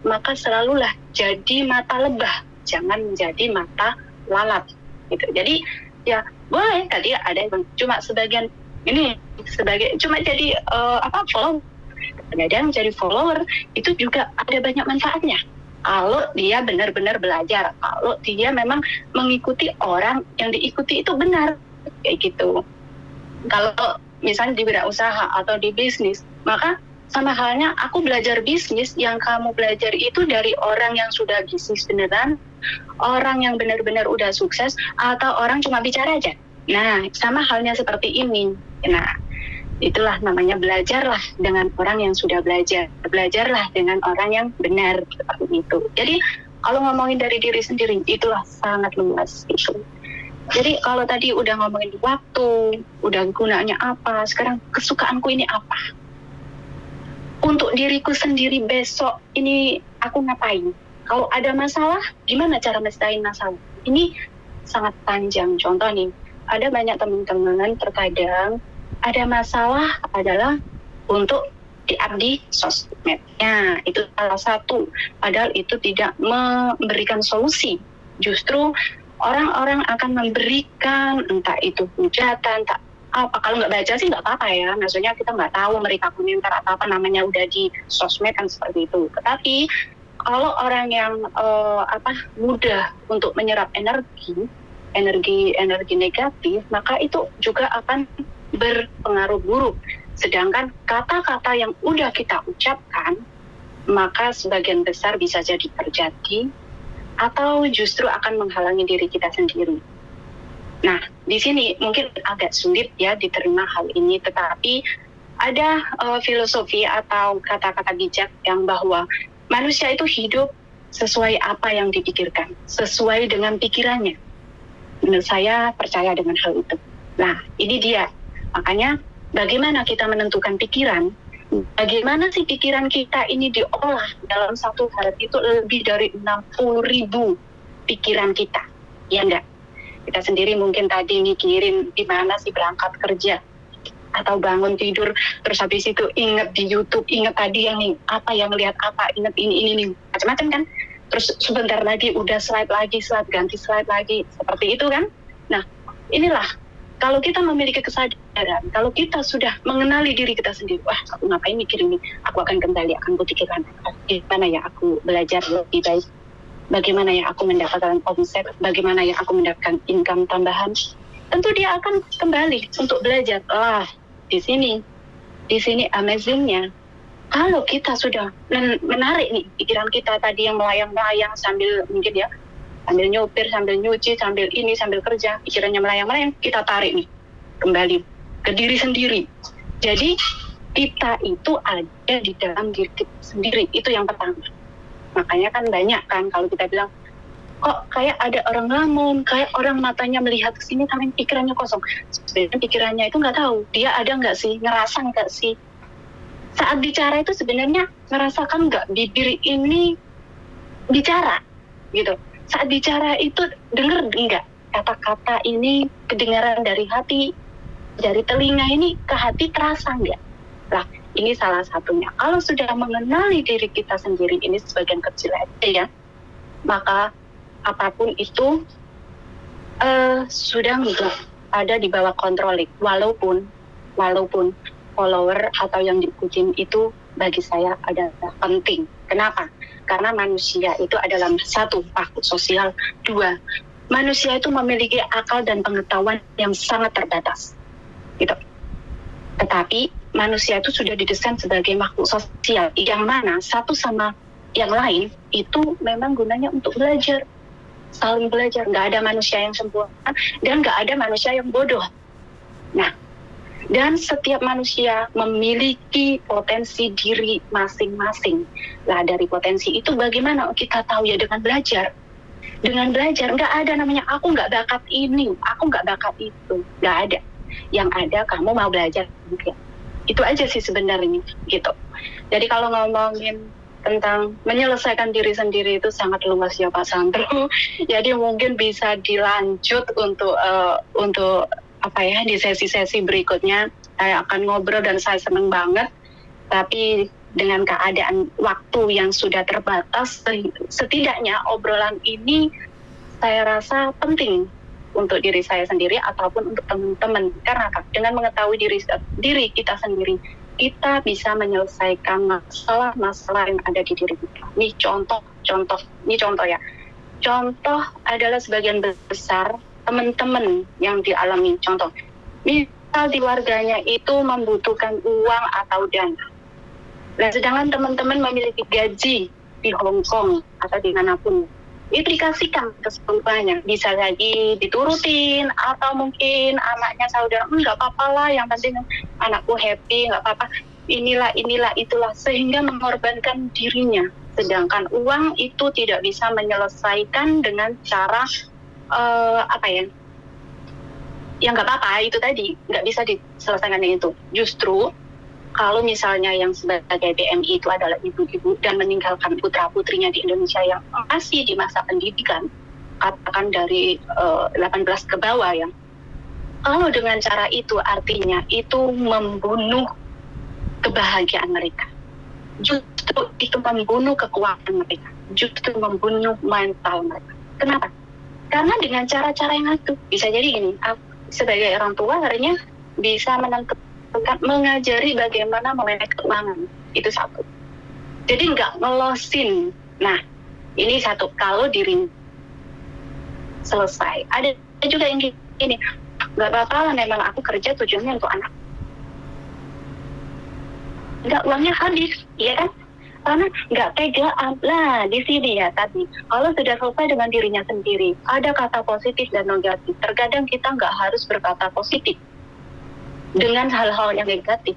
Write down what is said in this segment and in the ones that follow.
maka selalulah jadi mata lebah, jangan menjadi mata lalat. Gitu. Jadi ya boleh tadi ada yang cuma sebagian ini sebagai cuma jadi follow. Kemudian menjadi follower itu juga ada banyak manfaatnya. Kalau dia benar-benar belajar, kalau dia memang mengikuti orang yang diikuti itu benar, kayak gitu. Kalau misalnya di wirausaha atau di bisnis, maka sama halnya aku belajar bisnis, yang kamu belajar itu dari orang yang sudah bisnis beneran, orang yang benar-benar udah sukses, atau orang cuma bicara aja. Nah, sama halnya seperti ini. Nah, itulah namanya belajarlah dengan orang yang sudah belajar. Belajarlah dengan orang yang benar, seperti itu. Jadi, kalau ngomongin dari diri sendiri, itulah sangat luas itu. Jadi kalau tadi udah ngomongin waktu, udah gunanya apa, sekarang kesukaanku ini apa? Untuk diriku sendiri besok ini aku ngapain? Kalau ada masalah, gimana cara mestain masalah? Ini sangat panjang. Contoh nih, ada banyak teman-teman terkadang ada masalah adalah untuk di-up di sosmednya. Itu salah satu. Padahal itu tidak memberikan solusi. Justru orang-orang akan memberikan entah itu hujatan, entah apa. Kalau nggak baca sih nggak apa-apa ya. Maksudnya kita nggak tahu mereka komentar atau apa namanya udah di sosmed kan seperti itu. Tetapi kalau orang yang mudah untuk menyerap energi negatif, maka itu juga akan berpengaruh buruk. Sedangkan kata-kata yang udah kita ucapkan, maka sebagian besar bisa jadi terjadi atau justru akan menghalangi diri kita sendiri. Nah, di sini mungkin agak sulit ya diterima hal ini, tetapi ada filosofi atau kata-kata bijak yang bahwa manusia itu hidup sesuai apa yang dipikirkan, sesuai dengan pikirannya. Menurut saya percaya dengan hal itu. Nah, ini dia. Makanya bagaimana kita menentukan pikiran, bagaimana sih pikiran kita ini diolah dalam satu hari itu lebih dari 60.000 pikiran kita. Ya enggak? Kita sendiri mungkin tadi mikirin gimana sih berangkat kerja, atau bangun tidur, terus habis itu inget di YouTube, inget tadi yang apa, yang lihat apa, inget ini, macam-macam kan. Terus sebentar lagi udah slide ganti slide lagi, seperti itu kan. Nah, inilah kalau kita memiliki kesadaran, kalau kita sudah mengenali diri kita sendiri, wah aku ngapain mikir ini, aku akan kembali, akan pikirkan bagaimana ya aku belajar lebih baik, bagaimana ya aku mendapatkan omset, bagaimana ya aku mendapatkan income tambahan. Tentu dia akan kembali untuk belajar. Di sini amazingnya, kalau kita sudah menarik nih pikiran kita tadi yang melayang-layang sambil mungkin ya, sambil nyopir, sambil nyuci, sambil ini, sambil kerja, pikirannya melayang-layang, kita tarik nih kembali ke diri sendiri. Jadi kita itu ada di dalam diri kita sendiri, itu yang pertama. Makanya kan banyak kan kalau kita bilang, kok kayak ada orang ngelamun, kayak orang matanya melihat ke sini tapi pikirannya kosong. Sebenarnya pikirannya itu nggak tahu, dia ada nggak sih, ngerasa nggak sih. Saat bicara itu sebenarnya ngerasakan nggak bibir ini bicara, gitu. Saat bicara itu dengar enggak kata-kata ini kedengaran dari hati, dari telinga ini ke hati terasa enggak? Nah, ini salah satunya. Kalau sudah mengenali diri kita sendiri, ini sebagian kecil aja ya, maka apapun itu sudah enggak ada di bawah kontrol. Walaupun follower atau yang diikutin itu bagi saya adalah penting. Kenapa? Karena manusia itu adalah satu, makhluk sosial. Dua, manusia itu memiliki akal dan pengetahuan yang sangat terbatas. Gitu. Tetapi manusia itu sudah didesain sebagai makhluk sosial, yang mana satu sama yang lain itu memang gunanya untuk belajar, saling belajar. Nggak ada manusia yang sempurna dan nggak ada manusia yang bodoh. Nah, dan setiap manusia memiliki potensi diri masing-masing. Lah dari potensi itu bagaimana kita tahu ya? Dengan belajar. Dengan belajar, nggak ada namanya aku nggak bakat ini, aku nggak bakat itu. Nggak ada. Yang ada kamu mau belajar. Itu aja sih sebenarnya gitu. Jadi kalau ngomongin tentang menyelesaikan diri sendiri itu sangat luas ya Pak Sandro. Jadi mungkin bisa dilanjut untuk di sesi-sesi berikutnya saya akan ngobrol dan saya senang banget. Tapi dengan keadaan waktu yang sudah terbatas, setidaknya obrolan ini saya rasa penting untuk diri saya sendiri ataupun untuk teman-teman. Karena apa? Dengan mengetahui diri kita sendiri, kita bisa menyelesaikan masalah-masalah yang ada di diri kita. Ini contoh ya. Contoh adalah sebagian besar teman-teman yang dialami. Contoh, misal di keluarganya itu membutuhkan uang atau dana. Nah, sedangkan teman-teman memiliki gaji di Hong Kong atau dimanapun, itu dikasihkan keseluruhannya. Bisa lagi diturutin, atau mungkin anaknya saudara, nggak apa-apa lah, yang penting anakku happy, nggak apa-apa, inilah, itulah, sehingga mengorbankan dirinya. Sedangkan uang itu tidak bisa menyelesaikan dengan cara, ya nggak apa-apa, itu tadi, nggak bisa diselesaikan dengan itu. Justru, kalau misalnya yang sebagai BMI itu adalah ibu-ibu dan meninggalkan putra-putrinya di Indonesia yang masih di masa pendidikan, katakan dari 18 ke bawah ya. Kalau dengan cara itu artinya itu membunuh kebahagiaan mereka. Justru itu membunuh kekuatan mereka. Justru membunuh mental mereka. Kenapa? Karena dengan cara-cara yang itu bisa jadi gini, sebagai orang tua akhirnya bisa mengajari bagaimana memanage keuangan, itu satu. Jadi nggak ngelosin. Nah, ini satu. Kalau diri selesai, ada juga yang gini, nggak apa-apa, memang aku kerja tujuannya untuk anak. Nggak, uangnya habis, ya kan? Karena nggak tegaan. Lah, di sini ya tadi, kalau sudah selesai dengan dirinya sendiri, ada kata positif dan negatif. Terkadang kita nggak harus berkata positif dengan hal-hal yang negatif.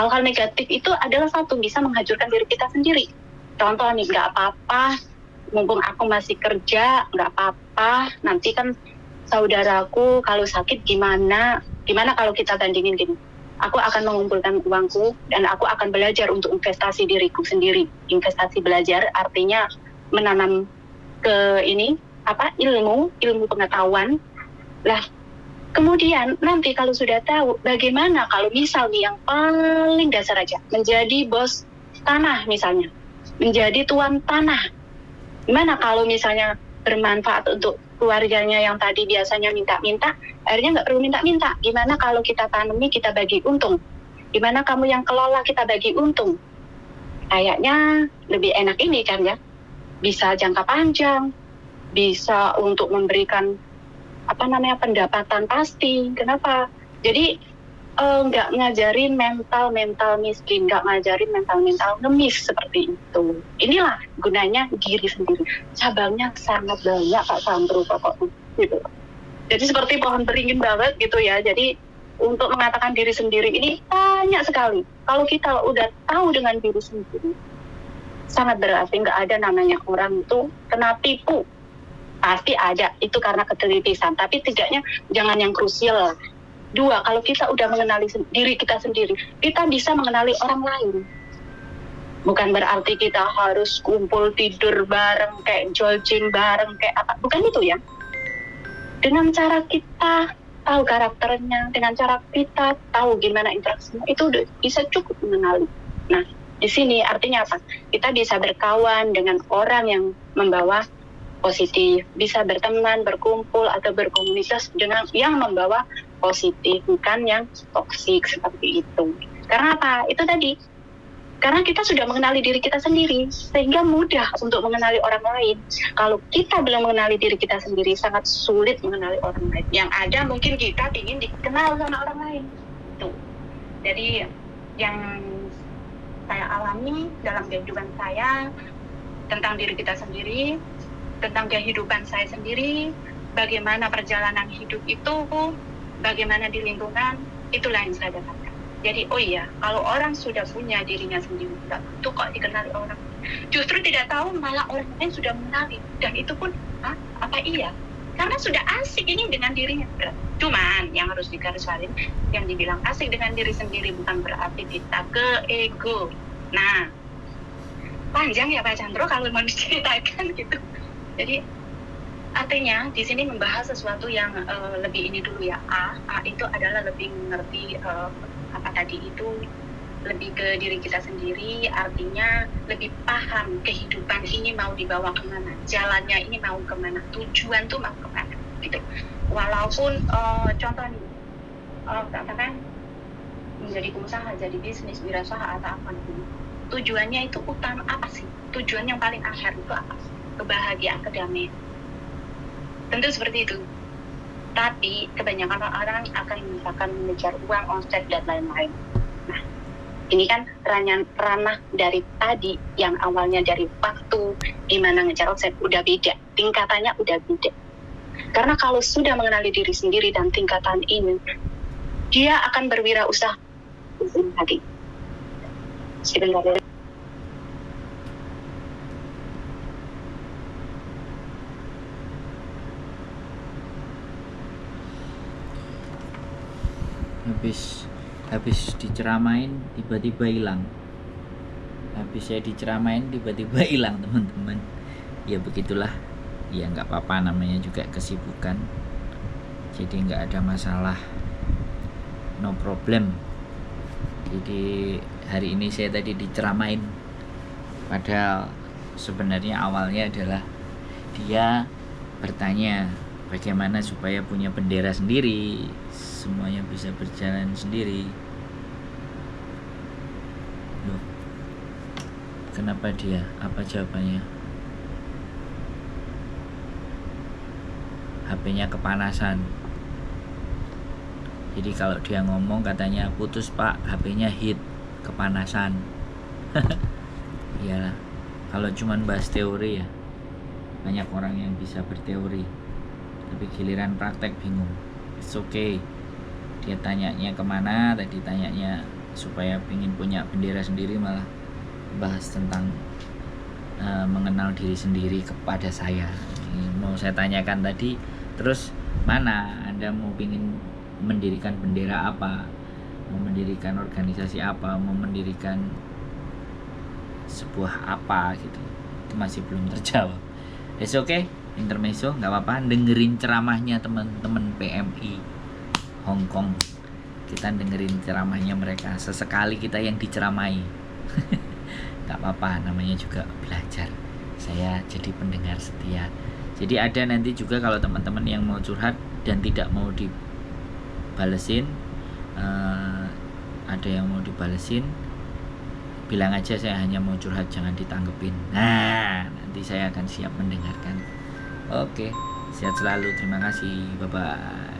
Hal-hal negatif itu adalah satu, bisa menghancurkan diri kita sendiri. Contoh nih, nggak apa-apa, mumpung aku masih kerja, nggak apa-apa, nanti kan saudaraku kalau sakit gimana kalau kita bandingin gini. Aku akan mengumpulkan uangku dan aku akan belajar untuk investasi diriku sendiri. Investasi belajar artinya menanam ke ilmu pengetahuan. Lah, kemudian nanti kalau sudah tahu, bagaimana kalau misalnya yang paling dasar aja, menjadi bos tanah misalnya, menjadi tuan tanah. Gimana kalau misalnya bermanfaat untuk keluarganya yang tadi biasanya minta-minta, akhirnya nggak perlu minta-minta. Gimana kalau kita tanami, kita bagi untung? Gimana kamu yang kelola, kita bagi untung? Kayaknya lebih enak ini kan ya, bisa jangka panjang, bisa untuk memberikan pendapatan pasti. Kenapa? Jadi nggak ngajarin mental miskin, nggak ngajarin mental ngemis seperti itu. Inilah gunanya diri sendiri. Cabangnya sangat banyak Kak Sandro pokoknya gitu. Jadi seperti pohon beringin banget gitu ya. Jadi untuk mengatakan diri sendiri ini banyak sekali. Kalau kita udah tahu dengan diri sendiri, sangat berarti nggak ada namanya orang itu kena tipu. Pasti ada, itu karena ketelitisan, tapi tidaknya jangan yang krusial. Dua, kalau kita udah mengenali diri kita sendiri, kita bisa mengenali orang lain. Bukan berarti kita harus kumpul tidur bareng, kayak jogging bareng, kayak apa. Bukan itu ya. Dengan cara kita tahu karakternya, dengan cara kita tahu gimana interaksinya, itu udah bisa cukup mengenali. Nah, di sini artinya apa? Kita bisa berkawan dengan orang yang membawa positif, bisa berteman, berkumpul, atau berkomunitas dengan yang membawa positif, bukan yang toksik seperti itu. Karena apa? Itu tadi. Karena kita sudah mengenali diri kita sendiri, sehingga mudah untuk mengenali orang lain. Kalau kita belum mengenali diri kita sendiri, sangat sulit mengenali orang lain. Yang ada mungkin kita ingin dikenal sama orang lain. Tuh. Jadi yang saya alami dalam kehidupan saya tentang diri kita sendiri, tentang kehidupan saya sendiri, bagaimana perjalanan hidup itu, bagaimana di lingkungan, itulah yang saya dapatkan. Jadi, oh iya, kalau orang sudah punya dirinya sendiri, tidak butuh kok dikenali orang. Justru tidak tahu, malah orang lain sudah mengenali. Dan itu pun, apa iya? Karena sudah asik ini dengan dirinya. Cuman, yang harus digarisbawahi, yang dibilang asik dengan diri sendiri bukan berarti kita ke ego. Nah, panjang ya Pak Chandro kalau mau diceritakan gitu. Jadi artinya di sini membahas sesuatu yang lebih ini dulu ya. A itu adalah lebih mengerti apa tadi itu lebih ke diri kita sendiri, artinya lebih paham kehidupan ini mau dibawa kemana, jalannya ini mau kemana, tujuan tuh mau kemana gitu. Walaupun contoh nih, katakan menjadi pengusaha, jadi bisnis, wirausaha atau apa gitu, tujuannya itu utama apa sih? Tujuan yang paling akhir itu apa sih? Kebahagiaan, kedamaian. Tentu seperti itu. Tapi kebanyakan orang akan misalkan mengejar uang, omset, dan lain-lain. Nah, ini kan ranah dari tadi yang awalnya dari waktu gimana ngejar omset udah beda, tingkatannya udah beda. Karena kalau sudah mengenali diri sendiri dan tingkatan ini, dia akan berwirausaha lagi. Sebentar. habis diceramain tiba-tiba hilang. Habis saya diceramain tiba-tiba hilang teman-teman. Ya begitulah, ya nggak apa-apa, namanya juga kesibukan, jadi nggak ada masalah, no problem. Jadi hari ini saya tadi diceramain, padahal sebenarnya awalnya adalah dia bertanya bagaimana supaya punya bendera sendiri, semuanya bisa berjalan sendiri. Loh, kenapa dia? Apa jawabannya? HP-nya kepanasan. Jadi kalau dia ngomong katanya putus pak, HP-nya hit, kepanasan. Iyalah, kalau cuman bahas teori ya banyak orang yang bisa berteori, tapi giliran praktek bingung. It's okay. Dia tanyanya kemana tadi? Tanyanya supaya pingin punya bendera sendiri, malah bahas tentang mengenal diri sendiri kepada saya. Ini mau saya tanyakan tadi, terus mana Anda mau pingin mendirikan bendera apa, mau mendirikan organisasi apa, mau mendirikan sebuah apa gitu, itu masih belum terjawab. It's okay, intermezzo, nggak apa-apa. Dengerin ceramahnya teman-teman PMI Hong Kong, kita dengerin ceramahnya mereka, sesekali kita yang diceramai. Nggak apa-apa, namanya juga belajar. Saya jadi pendengar setia. Jadi ada nanti juga kalau teman-teman yang mau curhat dan tidak mau dibalesin, ada yang mau dibalesin, bilang aja saya hanya mau curhat, jangan ditanggepin. Nah, nanti saya akan siap mendengarkan. Oke, sehat selalu, terima kasih, bye bye.